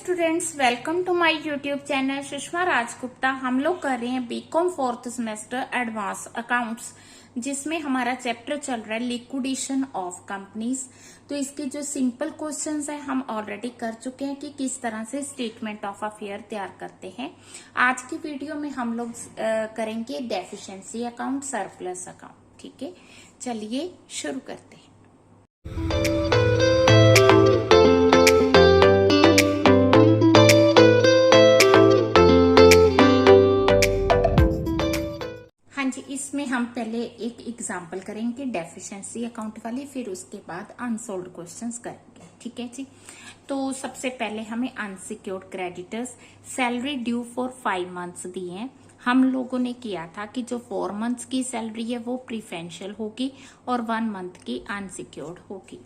Students, welcome to my YouTube channel Sushma Rajgupta. हम लोग कर रहे हैं BCom fourth semester advance accounts, जिसमें हमारा चैप्टर चल रहा है लिक्विडेशन ऑफ कंपनीज। तो इसके जो सिंपल क्वेश्चंस हैं हम ऑलरेडी कर चुके हैं कि किस तरह से स्टेटमेंट ऑफ अफेयर तैयार करते हैं। आज की वीडियो में हम लोग करेंगे डेफिशिएंसी अकाउंट, सरप्लस अकाउंट। ठीक है, चलिए शुरू करते हैं। इसमें हम पहले एक एग्जाम्पल करेंगे डेफिशिएंसी अकाउंट वाली, फिर उसके बाद अनसोल्ड क्वेश्चंस करेंगे। ठीक है जी। तो सबसे पहले हमें unsecured creditors salary due for 5 months दिए हैं। हम लोगों ने किया था कि जो 4 मंथ्स की सैलरी है वो प्रीफेंशियल होगी और 1 मंथ की अनसिक्योर्ड होगी।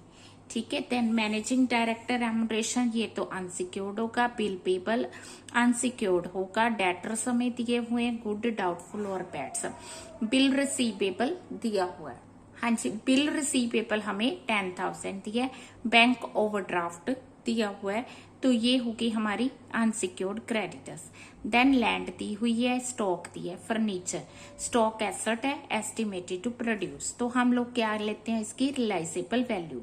ठीक है। देन मैनेजिंग डायरेक्टर रेम्यूनरेशन, ये तो अनसिक्योर्ड होगा। बिल पेबल अनसिक्योर्ड होगा। डेटर्स हमें दिए हुए हैं, गुड, डाउटफुल और बैड्स। बिल रिसीवेबल दिया हुआ है। हाँ जी, बिल रिसीवेबल हमें 10,000 दिया है। बैंक ओवरड्राफ्ट दिया हुआ है, तो ये होगी हमारी अनसिक्योर्ड क्रेडिटर्स। देन लैंड दी हुई है, स्टॉक दी है, फर्नीचर स्टॉक एसेट है, एस्टिमेटेड टू प्रोड्यूस। तो हम लोग क्या लेते हैं इसकी realisable value.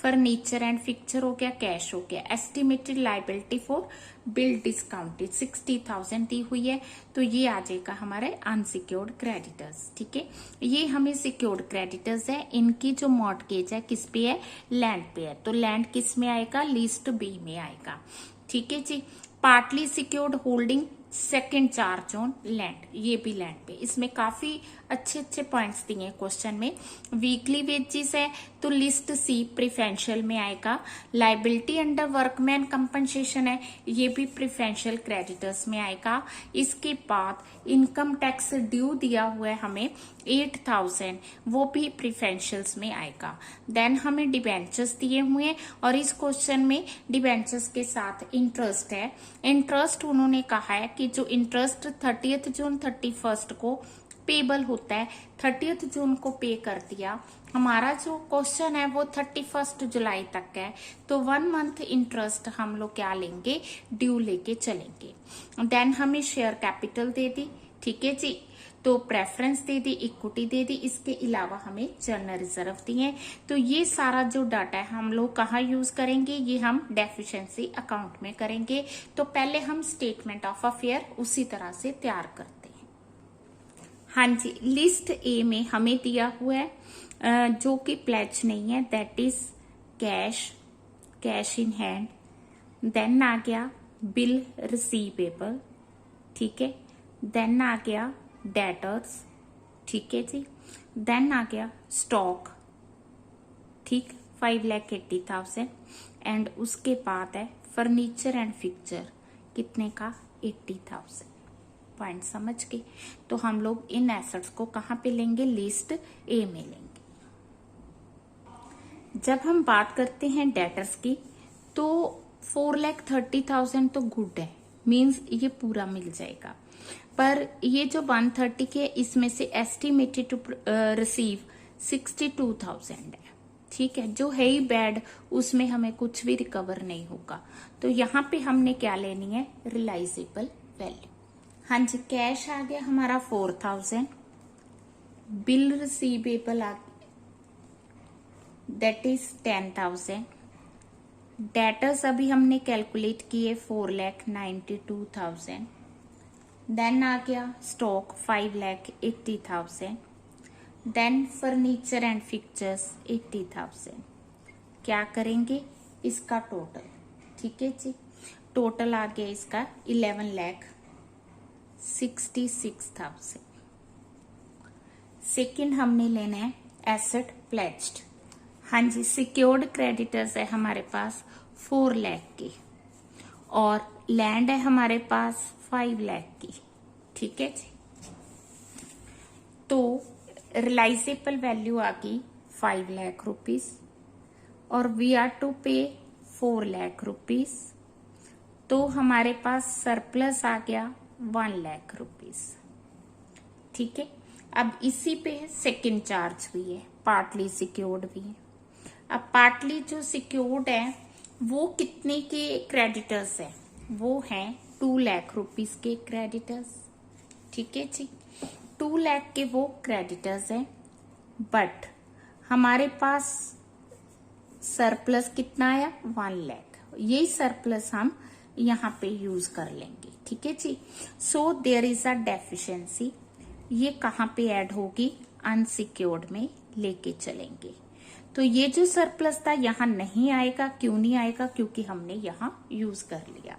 Furniture and fixture हो गया, कैश हो गया। Estimated liability for bill discounted 60,000 दी हुई है, तो ये आ जाएगा हमारे अनसिक्योर्ड क्रेडिटर्स। ठीक है, ये हमें सिक्योर्ड क्रेडिटर्स है। इनकी जो मॉर्टगेज है किस पे है, लैंड पे है, तो लैंड किस में आएगा, लिस्ट बी में आएगा। ठीक है जी। Partly secured holding second charge on land, ये भी लैंड पे। इसमें काफी अच्छे अच्छे पॉइंट्स दिए हैं क्वेश्चन में। वीकली वेजेस है तो लिस्ट सी प्रीफेंशियल में आएगा। लाइबिलिटी अंडर वर्कमैन कंपनसेशन है, ये भी प्रीफेंशियल क्रेडिटर्स में आएगा। इसके बाद इनकम टैक्स ड्यू दिया हुआ है हमें 8,000, वो भी प्रीफेंशियल्स में आएगा। देन हमें डिबेंचर्स दिए हुए हैं और इस क्वेश्चन में डिबेंचर्स के साथ इंटरेस्ट है। इंटरेस्ट उन्होंने कहा है कि जो इंटरेस्ट 30 जून 31 को पेबल होता है, 30 जून को पे कर दिया। हमारा जो क्वेश्चन है वो 31 जुलाई तक है, तो 1 मंथ इंटरेस्ट हम लोग क्या लेंगे, ड्यू लेके चलेंगे। देन हमें शेयर कैपिटल दे दी। ठीक है जी। तो प्रेफरेंस दे दी, इक्विटी दे दी, इसके अलावा हमें जनरल रिजर्व दिए। तो ये सारा जो डाटा है हम लोग कहाँ यूज करेंगे, ये हम डेफिशिएंसी अकाउंट में करेंगे। तो पहले हम स्टेटमेंट ऑफ अफेयर उसी तरह से तैयार करते हैं। हाँ जी, लिस्ट ए में हमें दिया हुआ है जो कि प्लेज नहीं है, that is cash in hand. Then आ गया बिल रिसीवेबल। ठीक है। देन आ गया डेटर्स। ठीक है जी। देन आ गया स्टॉक, ठीक, 5,80,000। एंड उसके बाद है फर्नीचर एंड फिक्चर, कितने का, 80,000। पॉइंट समझ के। तो हम लोग इन एसेट्स को कहाँ पे लेंगे, लिस्ट ए में लेंगे। जब हम बात करते हैं डेटर्स की, तो 4,30,000 तो गुड है, मींस ये पूरा मिल जाएगा। पर ये जो 130 के, इसमें से एस्टिमेटेड टू रिसीव 62,000 है। ठीक है, जो है ही बैड, उसमें हमें कुछ भी रिकवर नहीं होगा। तो यहाँ पे हमने क्या लेनी है, रिलाइजेबल वैल्यू। हाँ जी, कैश आ गया हमारा 4,000। बिल रिसीवेबल आ गया, दैट इज 10,000। डेटर्स अभी हमने कैलकुलेट किए 4,92,000। देन आ गया stock 5,80,000। Then furniture and fixtures 80,000। क्या करेंगे, इसका टोटल। ठीक है जी। टोटल आ गया इसका 11,66,000। सेकेंड हमने लेना है एसेट प्लेज्ड। हाँ जी, सिक्योर्ड क्रेडिटर्स है हमारे पास 4 लाख की, और लैंड है हमारे पास 5 लाख की। ठीक है जी। तो रिलाइजेबल वैल्यू आ गई 5 लाख रुपीज, और वी आर टू पे 4 लाख रुपीज। तो हमारे पास सरप्लस आ गया 1 लाख रुपीज। ठीक है। अब इसी पे सेकेंड चार्ज भी है, पार्टली सिक्योर्ड भी है। अब पार्टली जो सिक्योर्ड है वो कितने के क्रेडिटर्स है, वो हैं 2 लाख रुपीस के क्रेडिटर्स। ठीक है जी, 2 लाख के वो क्रेडिटर्स हैं, बट हमारे पास सरप्लस कितना आया 1 लाख। यही सरप्लस हम यहाँ पे यूज कर लेंगे। ठीक है जी, so there is a deficiency. ये कहाँ पे ऐड होगी, अनसिक्योर्ड में लेके चलेंगे। तो ये जो सरप्लस था यहाँ नहीं आएगा। क्यों नहीं आएगा, क्योंकि हमने यहाँ यूज कर लिया।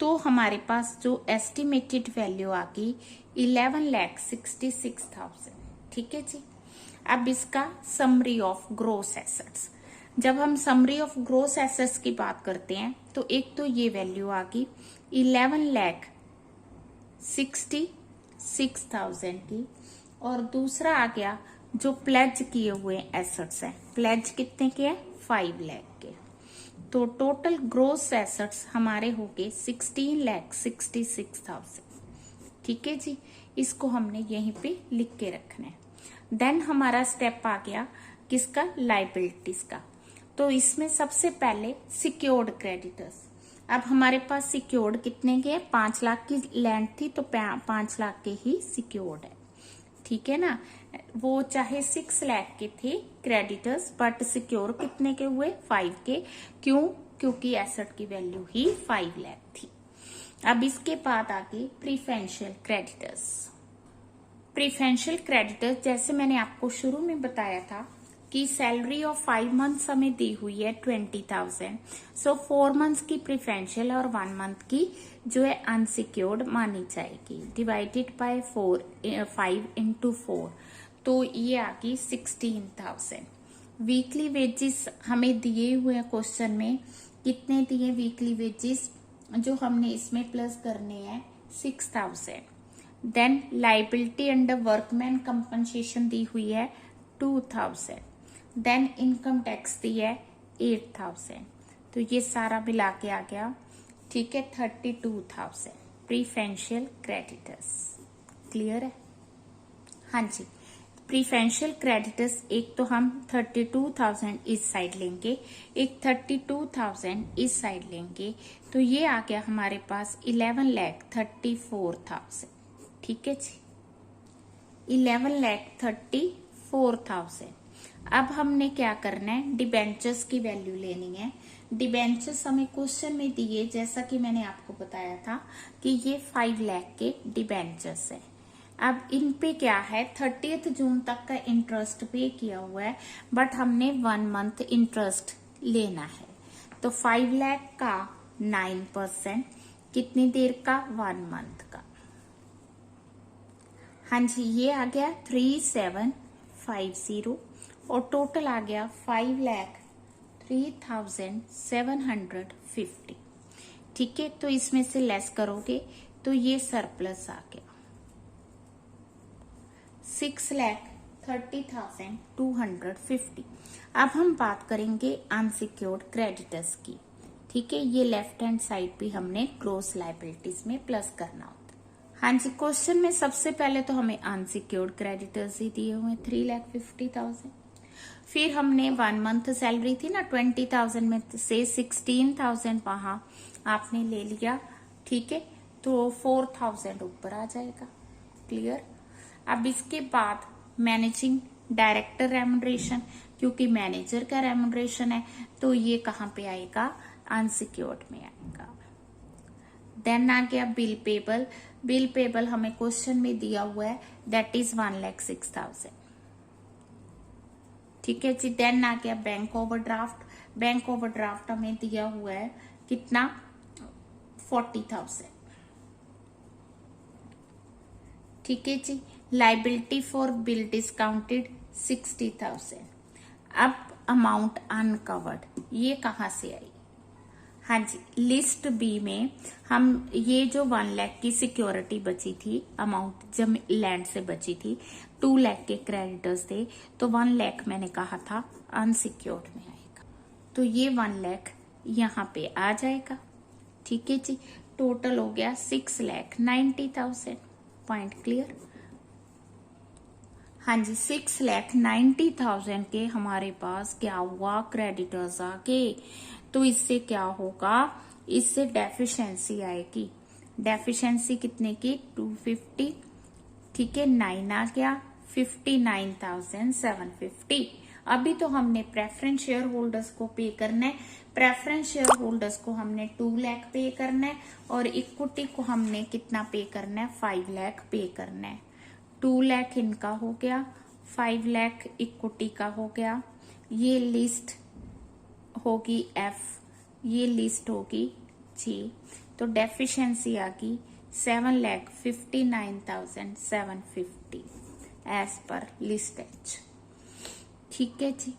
तो हमारे पास जो एस्टिमेटेड वैल्यू आ गई 11,66,000। ठीक है जी, अब इसका समरी ऑफ ग्रोस एसेट्स। जब हम समरी ऑफ ग्रोस एसेट्स की बात करते हैं तो एक तो ये वैल्यू आ गई 11,66,000 की, और दूसरा आ गया जो प्लेज किए हुए एसेट्स हैं। प्लेज कितने के हैं 5 लाख के। तो टोटल ग्रोस एसेट्स हमारे हो गए 16,66,000। ठीक है जी, इसको हमने यहीं पे लिख के रखना है। देन हमारा स्टेप आ गया किसका, लाइबिलिटीज का। तो इसमें सबसे पहले सिक्योर्ड क्रेडिटर्स। अब हमारे पास सिक्योर्ड कितने के, 5 लाख की लैंड थी तो 5 लाख के ही सिक्योर्ड है। ठीक है ना, वो चाहे 6 लाख के थे क्रेडिटर्स, बट सिक्योर कितने के हुए 5 के। क्यों, क्योंकि एसेट की वैल्यू ही 5 लाख थी। अब इसके बाद आगे प्रीफरेंशियल क्रेडिटर्स। प्रीफरेंशियल क्रेडिटर्स जैसे मैंने आपको शुरू में बताया था कि सैलरी ऑफ 5 मंथ्स हमें दी हुई है 20,000। सो 4 मंथ्स की प्रीफरेंशियल और 1 मंथ की जो है अनसिक्योर्ड मानी जाएगी। डिवाइडेड बाय 5 इंटू 4, तो ये आ गई 16,000। वीकली वेजेस हमें दिए हुए हैं क्वेश्चन में, कितने दिए वीकली वेजेस, जो हमने इसमें प्लस करने हैं 6,000। Then liability under workman compensation दी हुई है 2,000। देन इनकम टैक्स दी है 8,000। तो ये सारा मिला के आ गया, ठीक है, 32,000 प्रीफरेंशियल क्रेडिटर्स। क्लियर है? हाँ जी, प्रीफरेंशियल क्रेडिटर्स एक तो हम 32,000 इस साइड लेंगे, एक 32,000 इस साइड लेंगे, तो ये आ गया हमारे पास 11,34,000। ठीक है जी, 11,34,000। अब हमने क्या करना है, डिबेंचर्स की वैल्यू लेनी है। डिबेंचर्स हमें क्वेश्चन में दिए, जैसा कि मैंने आपको बताया था कि ये 5 लाख के डिबेंचर्स है। अब इन पे क्या है, 30 जून तक का इंटरेस्ट पे किया हुआ है, बट हमने 1 मंथ इंटरेस्ट लेना है। तो 5 लाख का 9%, कितनी देर का, 1 मंथ का। हाँ जी, ये आ गया 3750, और टोटल आ गया 5,03,750। ठीक है, तो इसमें से लेस करोगे तो ये सरप्लस आ गया 6,30,250। अब हम बात करेंगे अनसिक्योर्ड क्रेडिटर्स की। ठीक है, ये लेफ्ट हैंड साइड भी हमने ग्रोस लाइबिलिटीज में प्लस करना होता है। हाँ जी, क्वेश्चन में सबसे पहले तो हमें अनसिक्योर्ड क्रेडिटर्स ही दिए हुए 3,50,000। फिर हमने 1 मंथ सैलरी थी ना 20,000 में से 16,000 वहां आपने ले लिया। ठीक है, तो 4,000 ऊपर आ जाएगा। क्लियर? अब इसके बाद मैनेजिंग डायरेक्टर रेम्यूनरेशन, क्योंकि मैनेजर का रेम्यूनरेशन है तो ये कहाँ पे आएगा, अनसिक्योर्ड में आएगा। देन आ गया बिल पेबल। बिल पेबल हमें क्वेश्चन में दिया हुआ है, दैट इज 1,06,000। ठीक है जी। देन आ गया बैंक ओवरड्राफ्ट। बैंक ओवरड्राफ्ट हमें दिया हुआ है कितना, 40,000। ठीक है जी। Liability for bill discounted 60,000। अब अमाउंट अनकवर्ड, ये कहां से आई? हाँ जी, लिस्ट बी में हम ये जो 1 लाख की सिक्योरिटी बची थी, अमाउंट जब लैंड से बची थी, 2 लाख के क्रेडिटर्स थे, तो 1 लाख मैंने कहा था अनसिक्योर्ड में आएगा, तो ये 1 लाख यहाँ पे आ जाएगा। ठीक है जी, टोटल हो गया 6,90,000। Point clear? हाँ जी, 6,90,000 के हमारे पास क्या हुआ, क्रेडिटर्स आ गए। तो इससे क्या होगा, इससे डेफिशिएंसी आएगी, डेफिशिएंसी कितने की 250, ठीक है 9 आ गया 59,750। अभी तो हमने प्रेफरेंस शेयर होल्डर्स को पे करना है, प्रेफरेंस शेयर होल्डर्स को हमने 2 लाख पे करना है और इक्विटी को हमने कितना पे करना है 5 लाख पे करना है। 2 लाख इनका हो गया, 5 लाख इक्विटी का हो गया। ये लिस्ट होगी F, ये लिस्ट होगी G। तो डेफिशिएंसी आ गई 7,59,750 एज पर लिस्ट H। ठीक है जी।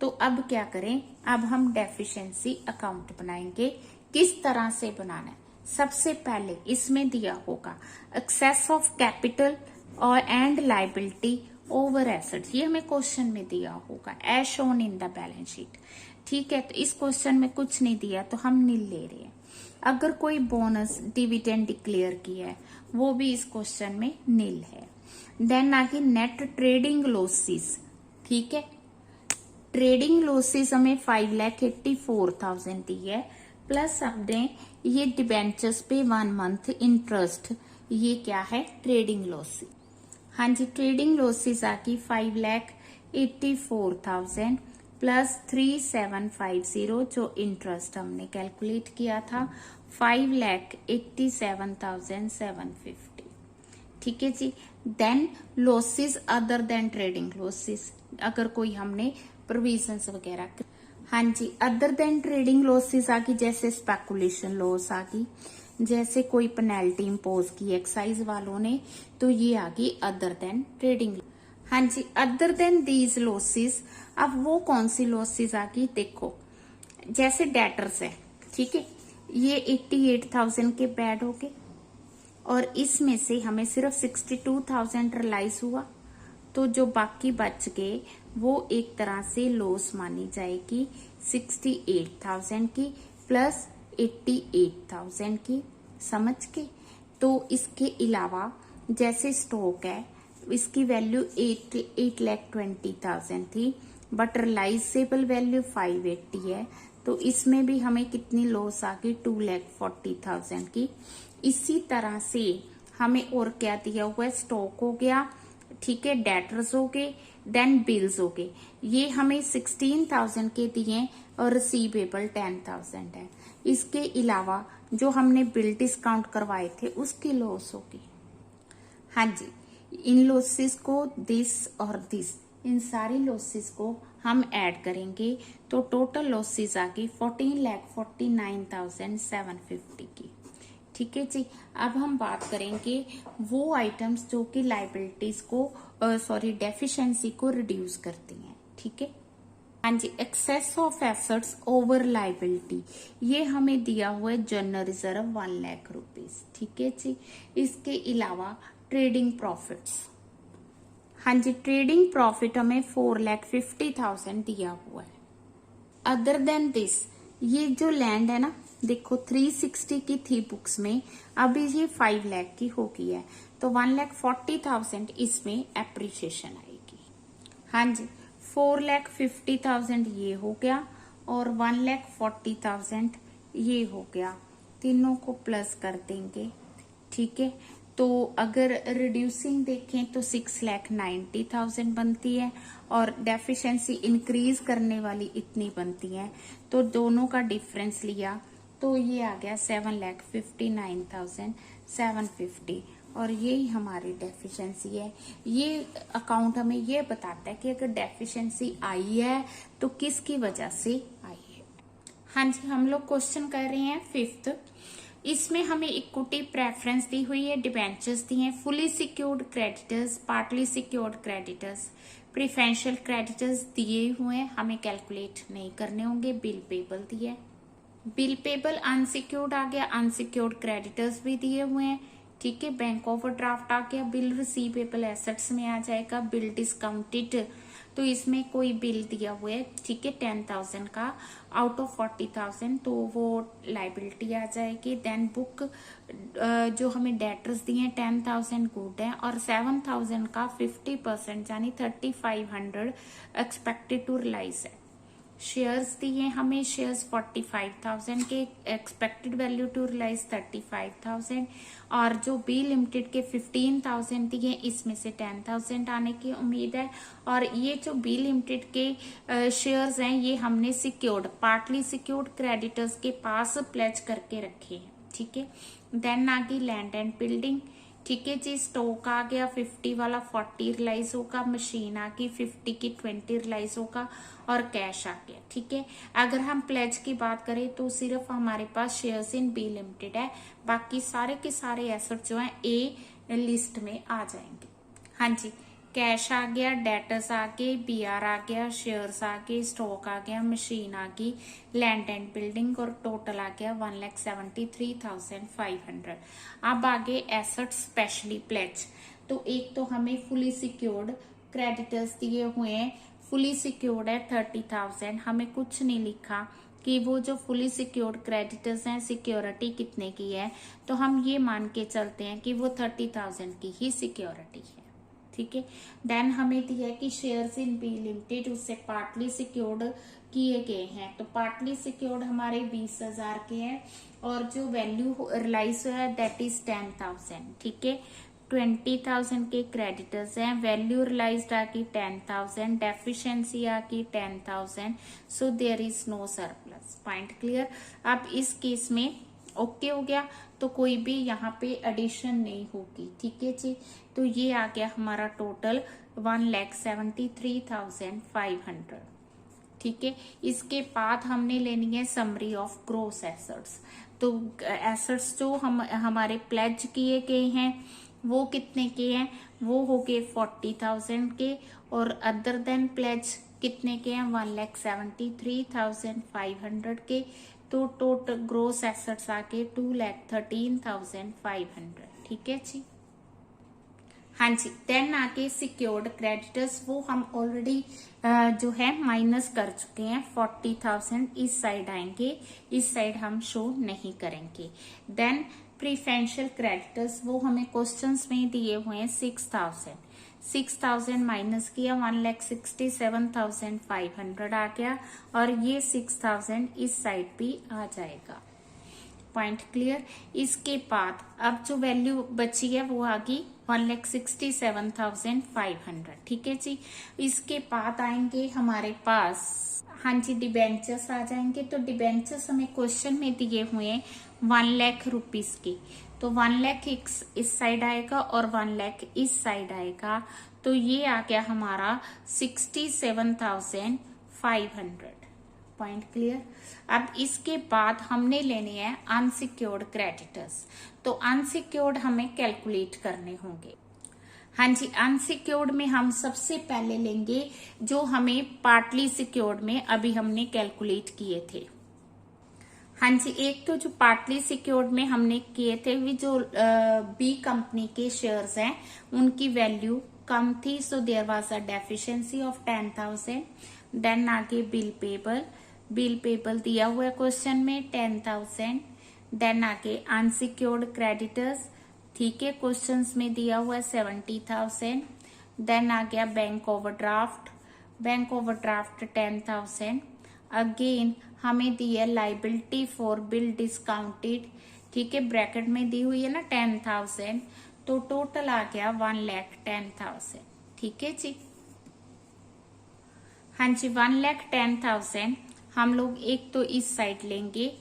तो अब क्या करें, अब हम डेफिशिएंसी अकाउंट बनाएंगे। किस तरह से बनाना है? सबसे पहले इसमें दिया होगा एक्सेस ऑफ कैपिटल और एंड लायबिलिटी ओवर एसेट्स, ये हमें क्वेश्चन में दिया होगा as shown in the balance sheet. ठीक है, तो इस क्वेश्चन में कुछ नहीं दिया तो हम नील ले रहे हैं। अगर कोई बोनस डिविडेंड डिक्लेयर किया है वो भी इस क्वेश्चन में नील है। देन आगे नेट ट्रेडिंग लॉसेस, ठीक है, ट्रेडिंग लॉसेस हमें 5,84,000 दी है, प्लस हमने ये डिबेंचर्स पे 1 मंथ इंटरेस्ट, ये क्या है ट्रेडिंग लॉसेस। हाँ जी, ट्रेडिंग लॉसेस आकी 5,84,000 प्लस 3,750 जो इंटरेस्ट हमने कैलकुलेट किया था 5,87,750। ठीक है जी। Then losses other than trading losses, अगर कोई हमने प्रोविजंस वगैरह, हाँ जी, अदर देन ट्रेडिंग लॉसेस आ गई, जैसे स्पेकुलेशन लॉस आ गई, जैसे कोई पेनल्टी इम्पोज की एक्साइज वालों ने, तो ये आ गई अदर देन ट्रेडिंग। हाँ जी, अदर देन दीज लॉसेस। अब वो कौन सी लॉसेस आ गई, देखो जैसे डेटर्स है, ठीक है, ये 88,000 के बैड हो गए और इसमें से हमें सिर्फ 62,000 रियलाइज हुआ, तो जो बाकी बच गए वो एक तरह से लॉस मानी जाएगी 68,000 की प्लस 88,000 की, समझ के। तो इसके अलावा जैसे स्टॉक है, इसकी वैल्यू 8,20,000 थी, बट रियलाइजेबल वैल्यू 580 है, तो इसमें भी हमें कितनी लॉस आ गई 2,40,000 की। इसी तरह से हमें और क्या दिया हुआ है, स्टॉक हो गया, ठीक है, डेटर्स हो गए, देन बिल्स हो गए, ये हमें 16,000 के दिए और रिसीवेबल 10,000 है। इसके अलावा जो हमने बिल डिस्काउंट करवाए थे उसकी लॉस होगी। हाँ जी, इन लॉसेस को दिस और दिस, इन सारी लॉसेस को हम ऐड करेंगे तो टोटल लॉसेस आ गई 14,49,750 की। ठीक है जी। अब हम बात करेंगे वो आइटम्स जो कि लाइबिलिटीज को डेफिशिएंसी को रिड्यूस करती हैं। ठीक है, हाँ जी, excess of assets over liability, ये हमें दिया हुआ है जनरल रिजर्व 1 लाख रुपीज। ठीक है जी। इसके अलावा ट्रेडिंग प्रॉफिट्स, हाँ जी, ट्रेडिंग प्रॉफिट हमें 4,50,000 दिया हुआ है। अदर देन दिस, ये जो लैंड है ना, देखो 360 की थी बुक्स में, अभी ये 5 लाख की हो गई है, तो 1,40,000 इसमें एप्रिसिएशन आएगी। हाँ जी, 4,50,000 ये हो गया और 1,40,000 ये हो गया, तीनों को प्लस कर देंगे। ठीक है, तो अगर रिड्यूसिंग देखें तो 6,90,000 बनती है और डेफिशिएंसी इंक्रीज करने वाली इतनी बनती है, तो दोनों का डिफरेंस लिया तो ये आ गया 7,59,750 और यही हमारी डेफिशिएंसी है। ये अकाउंट हमें ये बताता है कि अगर डेफिशिएंसी आई है तो किसकी वजह से आई है। हाँ जी, हम लोग क्वेश्चन कर रहे हैं 5th। इसमें हमें इक्विटी प्रेफरेंस दी हुई है, डिबेंचर्स दी हैं, fully secured creditors, partly secured creditors, preferential creditors दिए हुए हैं, हमें कैलकुलेट नहीं करने होंगे। बिल पेबल दिया है, बिल पेबल अनसिक्योर्ड आ गया, अनसिक्योर्ड क्रेडिटर्स भी दिए हुए हैं। ठीक है, बैंक ओवरड्राफ्ट आ गया, बिल रिसीवेबल एसेट्स में आ जाएगा, बिल डिस्काउंटेड, तो इसमें कोई बिल दिया हुआ है, ठीक है, 10,000 का आउट ऑफ 40,000, तो वो लाइबिलिटी आ जाएगी। देन बुक जो हमें डेटर्स दिए 10,000 गुड है और 7,000 का 50% यानी 3,500 एक्सपेक्टेड टू रिलाइज है। शेयर्स दिए हमें, शेयर्स 45,000 के, एक्सपेक्टेड वैल्यू टू रियलाइज 35,000, और जो बी लिमिटेड के 15,000 दिए, इसमें से 10,000 आने की उम्मीद है। और ये जो बी लिमिटेड के शेयर्स हैं ये हमने सिक्योर्ड, पार्टली सिक्योर्ड क्रेडिटर्स के पास प्लेज करके रखे हैं, ठीक है। देन आ गई लैंड एंड बिल्डिंग, ठीक है जी। स्टॉक आ गया 50 वाला 40 रिलाइज होगा, मशीन आ गई 50 की 20 रिलाइज होगा, और कैश आ गया, ठीक है। अगर हम प्लेज की बात करें तो सिर्फ हमारे पास शेयर्स इन बी लिमिटेड है, बाकी सारे के सारे एसेट जो है ए लिस्ट में आ जाएंगे। हाँ जी, कैश आ गया, डेटर्स आ गए, बीआर आ गया, शेयर्स आ गए, स्टॉक आ गया, मशीन आ गई, लैंड एंड बिल्डिंग, और टोटल आ गया 1,73,500। अब आगे एसेट स्पेशली प्लेज, तो एक तो हमें फुली सिक्योर्ड क्रेडिटर्स दिए हुए हैं, फुली सिक्योर्ड है 30,000, हमें कुछ नहीं लिखा कि वो जो फुली सिक्योर्ड क्रेडिटर्स हैं सिक्योरिटी कितने की है, तो हम ये मान के चलते हैं कि वो 30,000 की ही सिक्योरिटी है, ठीक है। देन हमें दिया है कि शेयर्स इन बी लिमिटेड उससे पार्टली सिक्योर्ड किए गए हैं, तो पार्टली सिक्योर्ड हमारे 20,000 के हैं, और जो वैल्यू रिलाइज हुआ है दैट इज 10,000, ठीक है। 20,000 के क्रेडिटर्स हैं, वैल्यू रिलाइज्ड आ गई 10,000, डेफिशिएंसी आ गई 10,000, so there is no surplus. Point clear. अब इस केस में ओके हो गया, तो कोई भी यहाँ पे एडिशन नहीं होगी, ठीक है जी। तो ये आ गया हमारा टोटल 1,73,500, ठीक है। इसके बाद हमने लेनी है समरी ऑफ ग्रोस एसेट्स। तो एसेट्स जो हमारे प्लेज किए गए हैं वो कितने के हैं, वो हो गए 40,000 के, और अदर देन प्लेज कितने के हैं 1,73,500 के। तो टोटल ग्रोस एसेट्स आके 2,13,500, ठीक है जी। हाँ जी, देन आके सिक्योर्ड क्रेडिटर्स, वो हम ऑलरेडी जो है माइनस कर चुके हैं, 40,000 इस साइड आएंगे, इस साइड हम शो नहीं करेंगे। देन प्रीफरेंशियल क्रेडिटर्स, वो हमें क्वेश्चंस में दिए हुए हैं 6,000 माइनस किया 1,67,500 आ गया, और ये 6,000 इस साइड भी आ जाएगा। Point clear. इसके बाद अब जो वैल्यू बची है वो आ गई 1,67,500, ठीक है जी। इसके बाद आएंगे हमारे पास, हाँ जी, डिबेंचर्स आ जाएंगे। तो डिबेंचर्स हमें क्वेश्चन में दिए हुए हैं 1 लाख रुपीज के, तो 1 लाख इस साइड आएगा और 1 लाख इस साइड आएगा, तो ये आ गया हमारा 67,500। Point clear. अब इसके बाद हमने लेने हैं अनसिक्योर्ड क्रेडिटर्स, तो अनसिक्योर्ड हमें कैलकुलेट करने होंगे। हाँ जी, अनसिक्योर्ड में हम सबसे पहले लेंगे जो हमें पार्टली सिक्योर्ड में अभी हमने कैलकुलेट किए थे। हाँ जी, एक तो जो पार्टली सिक्योर्ड में हमने किए थे भी जो बी कंपनी के शेयर्स हैं उनकी वैल्यू कम थी, so there was a deficiency of 10,000। Then आगे बिल पेबल दिया हुआ है क्वेश्चन में 10,000। देन आगे अनसिक्योर्ड क्रेडिटर्स, ठीक है, क्वेश्चंस में दिया हुआ है 70,000। देन आ गया बैंक ओवरड्राफ्ट 10,000। अगेन हमें दी है लाइबिलिटी फॉर बिल डिस्काउंटेड, ठीक है, ब्रैकेट में दी हुई है ना 10,000, तो टोटल आ गया 1,10,000, ठीक है जी। हाँ जी, 1,10,000 हम लोग एक तो इस साइड लेंगे,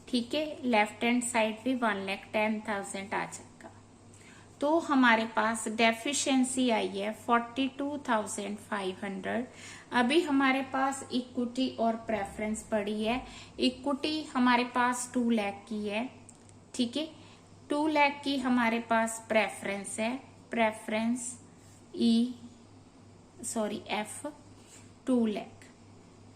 ठीक है, लेफ्ट हैंड साइड भी 1,10,000 आ जाएगा। तो हमारे पास डेफिशिएंसी आई है 42,500। अभी हमारे पास इक्विटी और प्रेफरेंस पड़ी है। इक्विटी हमारे पास 2 लाख की है, ठीक है, 2 लाख की हमारे पास प्रेफरेंस है, प्रेफरेंस एफ 2 लाख,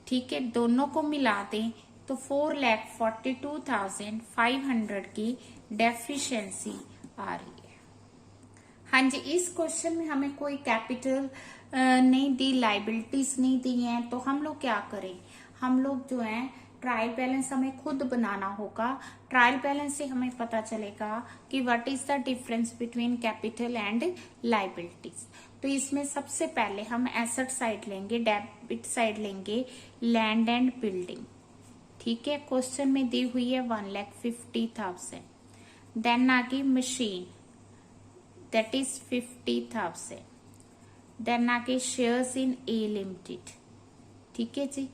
ठीक है, दोनों को मिला दें तो 4,42,500 की डेफिशिएंसी आ रही है। हाँ जी, इस क्वेश्चन में हमें कोई कैपिटल नहीं दी, लाइबिलिटीज नहीं दी हैं, तो हम लोग क्या करें, हम लोग जो है ट्रायल बैलेंस हमें खुद बनाना होगा। ट्रायल बैलेंस से हमें पता चलेगा कि what is the difference between capital and liabilities. तो इसमें सबसे पहले हम एसेट साइड लेंगे, डेबिट साइड लेंगे लैंड एंड बिल्डिंग। ठीक है, क्वेश्चन में दी हुई है 1,50,000। देन आगे मशीन दैट इज 50,000। देन आगे शेयर्स इन ए लिमिटेड, ठीक है जी,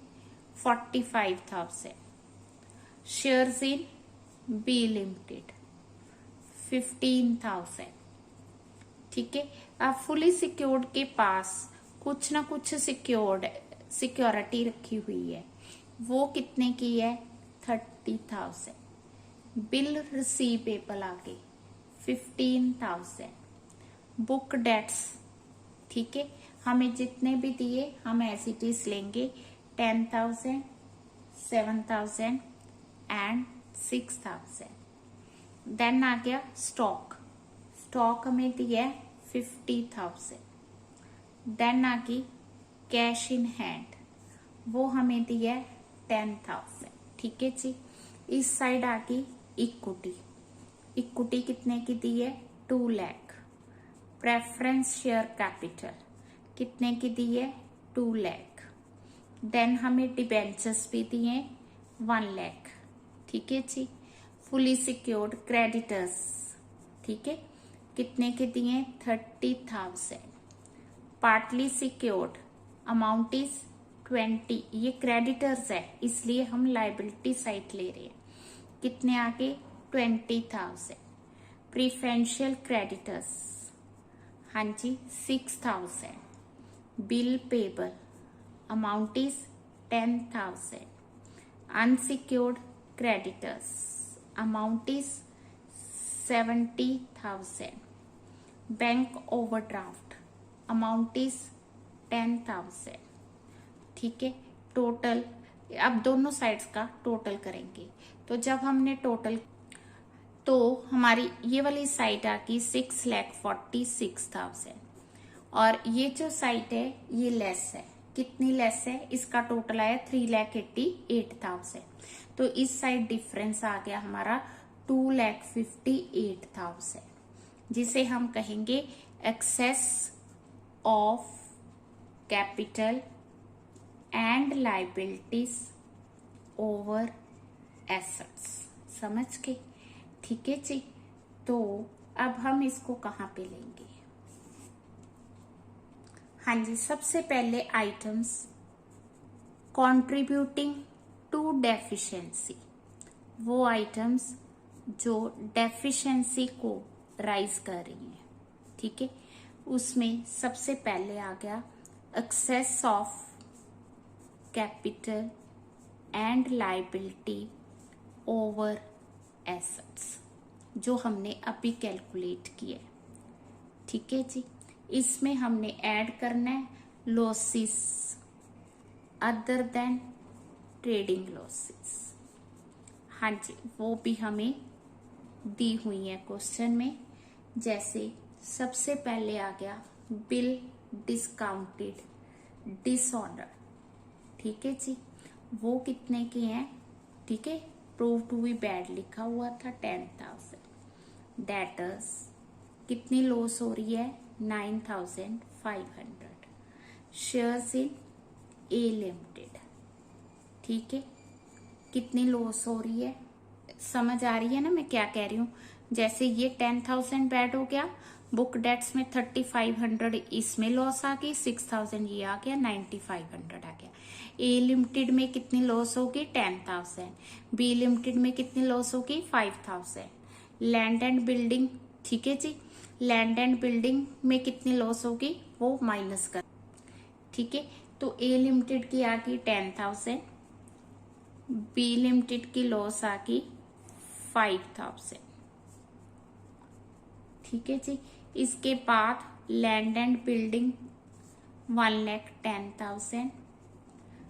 45,000। Shares in B limited 15,000। ठीक है, अब फुली सिक्योर्ड के पास कुछ ना कुछ सिक्योरिटी रखी हुई है, वो कितने की है 30,000। बिल रिसीवेबल आगे 15,000। बुक डेट्स, ठीक है, हमें जितने भी दिए हम एज इट इज लेंगे 10,000, 7,000 एंड 6,000। देन आ गया स्टॉक, स्टॉक हमें दिया है 50,000। देन आ गई कैश इन हैंड, वो हमें दिया है 10,000। ठीक है जी, इस साइड आ गई इक्विटी, इक्विटी कितने की दी है 2 लाख। प्रेफरेंस शेयर कैपिटल कितने की दी है 2 लाख। देन हमें डिबेंचर्स भी दिए 1 लाख। ठीक है जी, फुली सिक्योर्ड क्रेडिटर्स, ठीक है, कितने के दिए 30,000। पार्टली सिक्योर्ड अमाउंट इज 20, ये क्रेडिटर्स है इसलिए हम लायबिलिटी साइड ले रहे हैं। कितने आगे 20,000। प्रीफरेंशियल क्रेडिटर्स, हाँ जी 6,000। Bill payable amount is 10,000। Unsecured creditors amount is 70,000। Bank overdraft amount is 10,000। ठीक है, टोटल अब दोनों साइड्स का टोटल करेंगे। तो जब हमने टोटल, तो हमारी ये वाली साइड आ गई 6,46,000 और ये जो साइड है ये लेस है। कितनी लेस है, इसका टोटल आया 3,88,000। तो इस साइड डिफरेंस आ गया हमारा 2,58,000, जिसे हम कहेंगे excess of capital and liabilities over assets. समझ के, ठीक है जी। तो अब हम इसको कहाँ पे लेंगे, हाँ जी, सबसे पहले आइटम्स कंट्रीब्यूटिंग टू डेफिशिएंसी, वो आइटम्स जो डेफिशिएंसी को राइज कर रही हैं। ठीक है, उसमें सबसे पहले आ गया excess of capital and liability over assets, जो हमने अभी कैलकुलेट किया। ठीक है जी, इसमें हमने ऐड करना है losses other than trading losses. हाँ जी, वो भी हमें दी हुई है क्वेश्चन में। जैसे सबसे पहले आ गया बिल डिस्काउंटेड डिसऑर्डर, ठीक है जी, वो कितने के हैं, ठीक है, प्रूव टू बी बैड लिखा हुआ था 10,000। डेटर्स कितनी लॉस हो रही है 9,500। शेयर्स इन ए लिमिटेड, ठीक है, कितनी लॉस हो रही है, समझ आ रही है ना मैं क्या कह रही हूँ। जैसे ये 10,000 बैड हो गया, बुक डेट्स में 3,500 इसमें लॉस आ गई, 6,000 ये आ गया, 9,500 आ गया। ए लिमिटेड में कितनी लॉस होगी 10,000। बी लिमिटेड में कितनी लॉस होगी 5,000। लैंड एंड बिल्डिंग, ठीक है जी, लैंड एंड बिल्डिंग में कितनी लॉस होगी वो माइनस कर, ठीक है। तो ए लिमिटेड की आ गई 10,000, बी लिमिटेड की लॉस आ गई 5,000। ठीक है जी, इसके बाद लैंड एंड बिल्डिंग 1,10,000।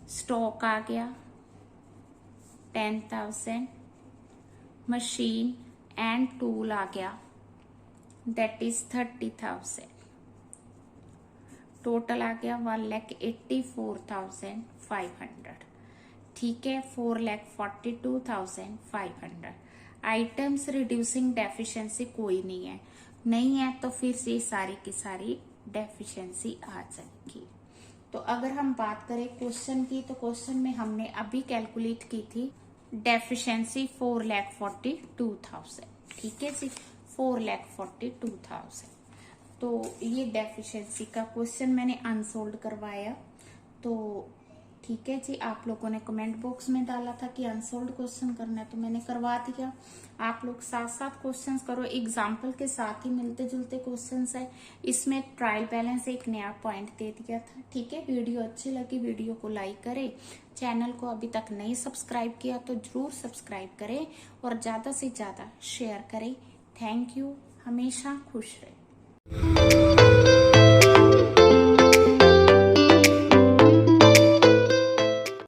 स्टॉक आ गया 10,000। मशीन एंड टूल आ गया दैट इज 30,000। टोटल आ गया 1,84,500। ठीक है, 4,42,500। आइटम्स रिड्यूसिंग डेफिशिएंसी कोई नहीं है तो फिर से सारी की सारी डेफिशिएंसी आ जाएगी। तो अगर हम बात करें क्वेश्चन की, तो क्वेश्चन में हमने अभी कैलकुलेट की थी डेफिशिएंसी 4,42,000। ठीक है जी, 4,42,000। तो ये डेफिशिएंसी का क्वेश्चन मैंने अनसोल्ड करवाया। तो ठीक है जी, आप लोगों ने कमेंट बॉक्स में डाला था कि अनसोल्ड क्वेश्चन करना है, तो मैंने करवा दिया। आप लोग साथ साथ क्वेश्चंस करो, एग्जाम्पल के साथ ही मिलते जुलते क्वेश्चंस है। इसमें ट्रायल बैलेंस एक नया पॉइंट दे दिया था। ठीक है, वीडियो अच्छी लगी वीडियो को लाइक करें, चैनल को अभी तक नहीं सब्सक्राइब किया तो जरूर सब्सक्राइब करें और ज्यादा से ज्यादा शेयर करें। थैंक यू, हमेशा खुश रहे।